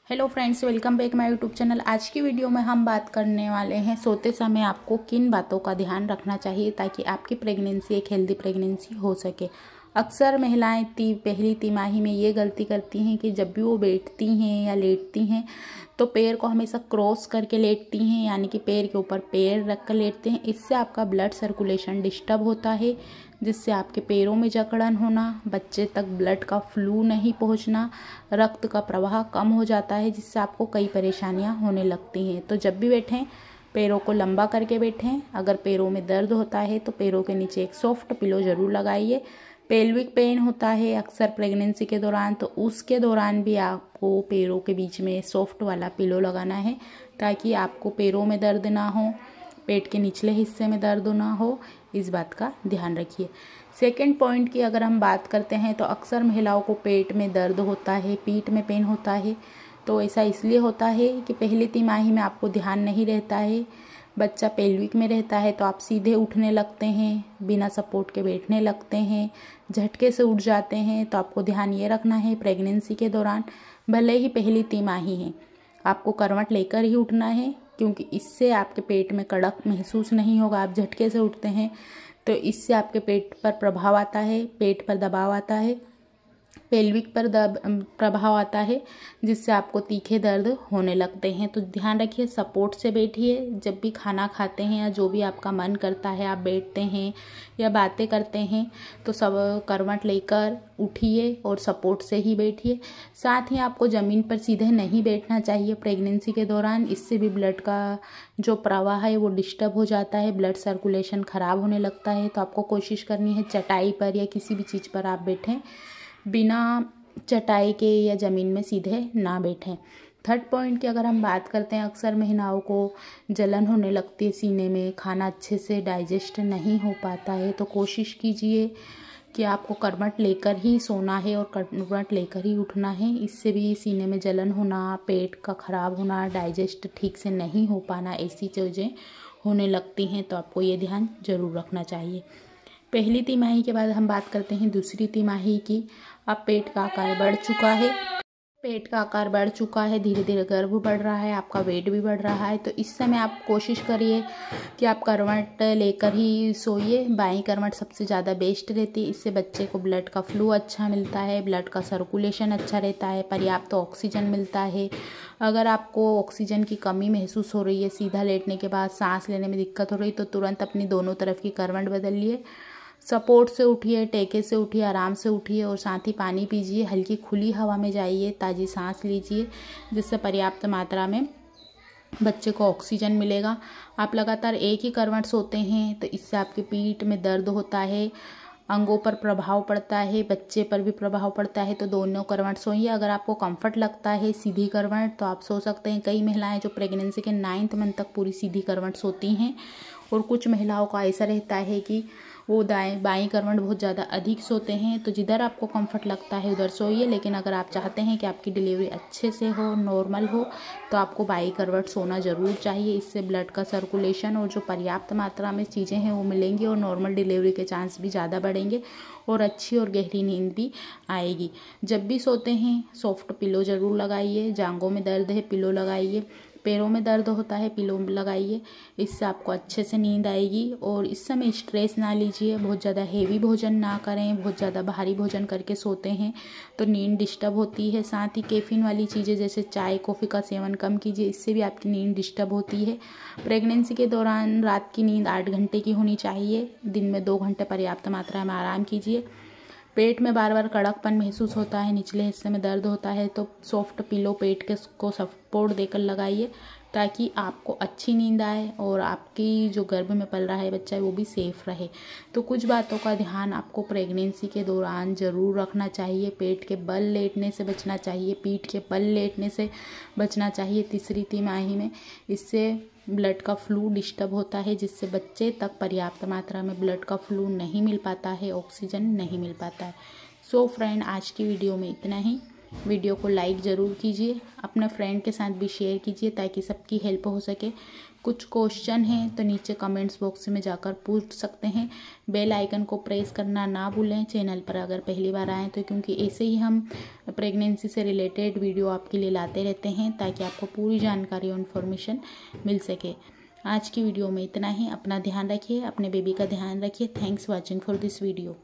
Hello friends, welcome back my YouTube channel. आज की video में हम बात करने वाले हैं सोते समय आपको किन बातों का ध्यान रखना चाहिए ताकि आपकी प्रेगनेंसी एक हेल्दी प्रेगनेंसी हो सके। अक्सर महिलाएं पहली तिमाही में ये गलती करती हैं कि जब भी वो बैठती हैं या लेटती हैं तो पैर को हमेशा क्रॉस करके लेटती हैं, यानी कि पैर के ऊपर पैर रख कर लेटते हैं। इससे आपका ब्लड सर्कुलेशन डिस्टर्ब होता है, जिससे आपके पैरों में जकड़न होना, बच्चे तक ब्लड का फ्लू नहीं पहुंचना, रक्त का प्रवाह कम हो जाता है, जिससे आपको कई परेशानियां होने लगती हैं। तो जब भी बैठें पैरों को लंबा करके बैठें। अगर पैरों में दर्द होता है तो पैरों के नीचे एक सॉफ्ट पिलो ज़रूर लगाइए। पेल्विक पेन होता है अक्सर प्रेगनेंसी के दौरान, तो उसके दौरान भी आपको पैरों के बीच में सॉफ्ट वाला पिलो लगाना है ताकि आपको पैरों में दर्द ना हो, पेट के निचले हिस्से में दर्द ना हो। इस बात का ध्यान रखिए। सेकंड पॉइंट की अगर हम बात करते हैं तो अक्सर महिलाओं को पेट में दर्द होता है, पीठ में पेन होता है। तो ऐसा इसलिए होता है कि पहली तिमाही में आपको ध्यान नहीं रहता है, बच्चा पेल्विक में रहता है, तो आप सीधे उठने लगते हैं, बिना सपोर्ट के बैठने लगते हैं, झटके से उठ जाते हैं। तो आपको ध्यान ये रखना है प्रेगनेंसी के दौरान, भले ही पहली तिमाही है, आपको करवट लेकर ही उठना है, क्योंकि इससे आपके पेट में कड़क महसूस नहीं होगा। आप झटके से उठते हैं तो इससे आपके पेट पर प्रभाव आता है, पेट पर दबाव आता है, पेल्विक पर प्रभाव आता है, जिससे आपको तीखे दर्द होने लगते हैं। तो ध्यान रखिए, सपोर्ट से बैठिए। जब भी खाना खाते हैं या जो भी आपका मन करता है, आप बैठते हैं या बातें करते हैं तो सब करवट लेकर उठिए और सपोर्ट से ही बैठिए। साथ ही आपको ज़मीन पर सीधे नहीं बैठना चाहिए प्रेगनेंसी के दौरान। इससे भी ब्लड का जो प्रवाह है वो डिस्टर्ब हो जाता है, ब्लड सर्कुलेशन ख़राब होने लगता है। तो आपको कोशिश करनी है चटाई पर या किसी भी चीज़ पर आप बैठें, बिना चटाई के या ज़मीन में सीधे ना बैठें। थर्ड पॉइंट की अगर हम बात करते हैं, अक्सर महिलाओं को जलन होने लगती है सीने में, खाना अच्छे से डाइजेस्ट नहीं हो पाता है। तो कोशिश कीजिए कि आपको करवट लेकर ही सोना है और करवट लेकर ही उठना है। इससे भी सीने में जलन होना, पेट का ख़राब होना, डाइजेस्ट ठीक से नहीं हो पाना, ऐसी चीज़ें होने लगती हैं। तो आपको ये ध्यान ज़रूर रखना चाहिए। पहली तिमाही के बाद हम बात करते हैं दूसरी तिमाही की। अब पेट का आकार बढ़ चुका है, पेट का आकार बढ़ चुका है, धीरे धीरे गर्भ बढ़ रहा है, आपका वेट भी बढ़ रहा है। तो इस समय आप कोशिश करिए कि आप करवट लेकर ही सोइए। बाईं करवट सबसे ज़्यादा बेस्ट रहती है, इससे बच्चे को ब्लड का फ्लो अच्छा मिलता है, ब्लड का सर्कुलेशन अच्छा रहता है, पर्याप्त ऑक्सीजन मिलता है। अगर आपको ऑक्सीजन की कमी महसूस हो रही है, सीधा लेटने के बाद सांस लेने में दिक्कत हो रही, तो तुरंत अपनी दोनों तरफ की करवट बदलिए। सपोर्ट से उठिए, टेके से उठिए, आराम से उठिए और साथ ही पानी पीजिए, हल्की खुली हवा में जाइए, ताज़ी सांस लीजिए, जिससे पर्याप्त मात्रा में बच्चे को ऑक्सीजन मिलेगा। आप लगातार एक ही करवट सोते हैं तो इससे आपकी पीठ में दर्द होता है, अंगों पर प्रभाव पड़ता है, बच्चे पर भी प्रभाव पड़ता है। तो दोनों करवट सोइए। अगर आपको कंफर्ट लगता है सीधी करवट तो आप सो सकते हैं। कई महिलाएं जो प्रेगनेंसी के 9th मंथ तक पूरी सीधी करवट सोती हैं, और कुछ महिलाओं का ऐसा रहता है कि वो बाईं करवट बहुत ज़्यादा अधिक सोते हैं। तो जिधर आपको कंफर्ट लगता है उधर सोइए, लेकिन अगर आप चाहते हैं कि आपकी डिलीवरी अच्छे से हो, नॉर्मल हो, तो आपको बाईं करवट सोना ज़रूर चाहिए। इससे ब्लड का सर्कुलेशन और जो पर्याप्त मात्रा में चीज़ें हैं वो मिलेंगी और नॉर्मल डिलीवरी के चांस भी ज़्यादा बढ़ेंगे और अच्छी और गहरी नींद भी आएगी। जब भी सोते हैं सॉफ्ट पिलो ज़रूर लगाइए। जांघों में दर्द है, पिलो लगाइए। पैरों में दर्द होता है, पिलो लगाइए, इससे आपको अच्छे से नींद आएगी। और इस समय स्ट्रेस ना लीजिए, बहुत ज़्यादा हेवी भोजन ना करें। बहुत ज़्यादा भारी भोजन करके सोते हैं तो नींद डिस्टर्ब होती है। साथ ही कैफीन वाली चीज़ें जैसे चाय कॉफ़ी का सेवन कम कीजिए, इससे भी आपकी नींद डिस्टर्ब होती है। प्रेगनेंसी के दौरान रात की नींद 8 घंटे की होनी चाहिए, दिन में 2 घंटे पर्याप्त मात्रा में आराम कीजिए। पेट में बार बार कड़कपन महसूस होता है, निचले हिस्से में दर्द होता है, तो सॉफ्ट पिलो पेट के को सपोर्ट देकर लगाइए ताकि आपको अच्छी नींद आए और आपकी जो गर्भ में पल रहा है बच्चा है वो भी सेफ रहे। तो कुछ बातों का ध्यान आपको प्रेगनेंसी के दौरान ज़रूर रखना चाहिए। पेट के बल लेटने से बचना चाहिए, पीठ के बल लेटने से बचना चाहिए तीसरी तिमाही में। इससे ब्लड का फ्लू डिस्टर्ब होता है, जिससे बच्चे तक पर्याप्त मात्रा में ब्लड का फ्लू नहीं मिल पाता है, ऑक्सीजन नहीं मिल पाता है। सो फ्रेंड, आज की वीडियो में इतना ही। वीडियो को लाइक ज़रूर कीजिए, अपने फ्रेंड के साथ भी शेयर कीजिए ताकि सबकी हेल्प हो सके। कुछ क्वेश्चन हैं तो नीचे कमेंट्स बॉक्स में जाकर पूछ सकते हैं। बेल आइकन को प्रेस करना ना भूलें चैनल पर अगर पहली बार आएँ तो, क्योंकि ऐसे ही हम प्रेगनेंसी से रिलेटेड वीडियो आपके लिए लाते रहते हैं ताकि आपको पूरी जानकारी और इन्फॉर्मेशन मिल सके। आज की वीडियो में इतना ही। अपना ध्यान रखिए, अपने बेबी का ध्यान रखिए। Thanks watching for this video.